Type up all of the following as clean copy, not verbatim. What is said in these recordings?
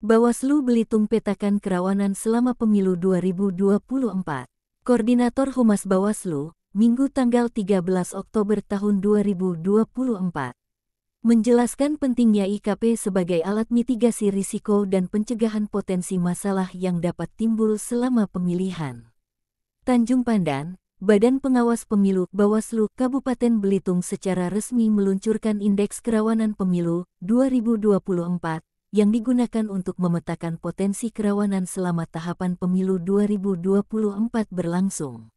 Bawaslu Belitung petakan kerawanan selama pemilu 2024. Koordinator Humas Bawaslu, Minggu tanggal 13 Oktober tahun 2024, menjelaskan pentingnya IKP sebagai alat mitigasi risiko dan pencegahan potensi masalah yang dapat timbul selama pemilihan. Tanjung Pandan, Badan Pengawas Pemilu Bawaslu Kabupaten Belitung secara resmi meluncurkan Indeks Kerawanan Pemilu 2024 yang digunakan untuk memetakan potensi kerawanan selama tahapan pemilu 2024 berlangsung.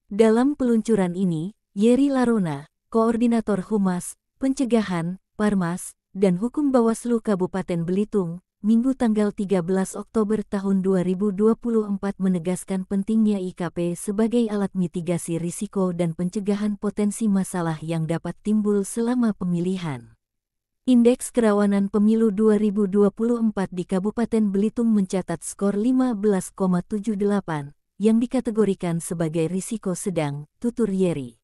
Dalam peluncuran ini, Yeri Larona, Koordinator Humas, Pencegahan, Parmas, dan Hukum Bawaslu Kabupaten Belitung, Minggu tanggal 13 Oktober tahun 2024 menegaskan pentingnya IKP sebagai alat mitigasi risiko dan pencegahan potensi masalah yang dapat timbul selama pemilihan. Indeks Kerawanan Pemilu 2024 di Kabupaten Belitung mencatat skor 15,78, yang dikategorikan sebagai risiko sedang, tutur Yeri.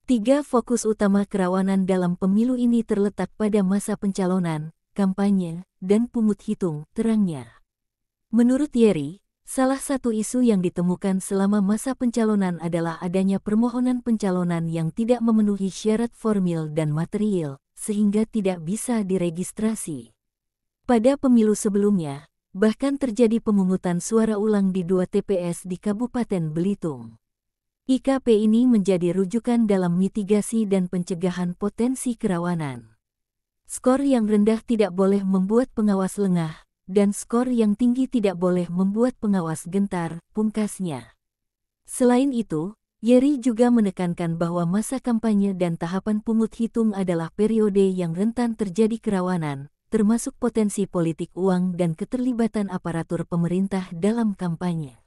3 fokus utama kerawanan dalam pemilu ini terletak pada masa pencalonan, kampanye, dan pungut hitung, terangnya. Menurut Yeri, salah satu isu yang ditemukan selama masa pencalonan adalah adanya permohonan pencalonan yang tidak memenuhi syarat formil dan material, sehingga tidak bisa diregistrasi. Pada pemilu sebelumnya, bahkan terjadi pemungutan suara ulang di 2 TPS di Kabupaten Belitung. IKP ini menjadi rujukan dalam mitigasi dan pencegahan potensi kerawanan. Skor yang rendah tidak boleh membuat pengawas lengah, dan skor yang tinggi tidak boleh membuat pengawas gentar, pungkasnya. Selain itu, Yeri juga menekankan bahwa masa kampanye dan tahapan pungut hitung adalah periode yang rentan terjadi kerawanan, termasuk potensi politik uang dan keterlibatan aparatur pemerintah dalam kampanye.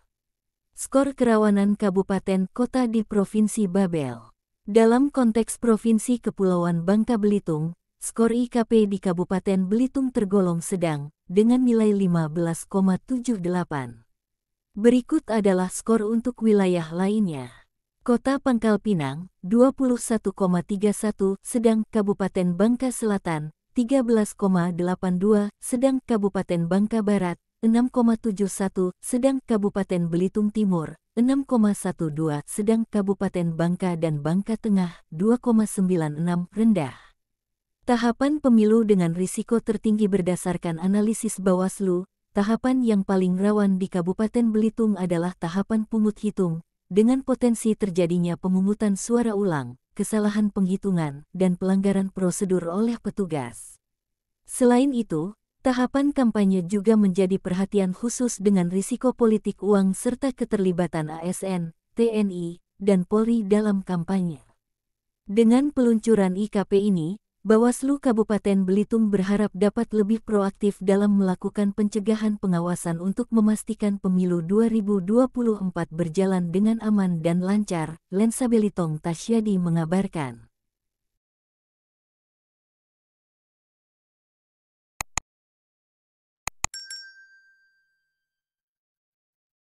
Skor kerawanan kabupaten kota di Provinsi Babel. Dalam konteks Provinsi Kepulauan Bangka Belitung, skor IKP di Kabupaten Belitung tergolong sedang, dengan nilai 15,78. Berikut adalah skor untuk wilayah lainnya. Kota Pangkal Pinang, 21,31, sedang Kabupaten Bangka Selatan, 13,82, sedang Kabupaten Bangka Barat, 6,71, sedang Kabupaten Belitung Timur, 6,12, sedang Kabupaten Bangka dan Bangka Tengah, 2,96, rendah. Tahapan pemilu dengan risiko tertinggi berdasarkan analisis Bawaslu, tahapan yang paling rawan di Kabupaten Belitung adalah tahapan pungut hitung, dengan potensi terjadinya pemungutan suara ulang, kesalahan penghitungan, dan pelanggaran prosedur oleh petugas. Selain itu, tahapan kampanye juga menjadi perhatian khusus dengan risiko politik uang serta keterlibatan ASN, TNI, dan Polri dalam kampanye. Dengan peluncuran IKP ini, Bawaslu Kabupaten Belitung berharap dapat lebih proaktif dalam melakukan pencegahan pengawasan untuk memastikan pemilu 2024 berjalan dengan aman dan lancar, Lensa Belitong Tasyadi mengabarkan.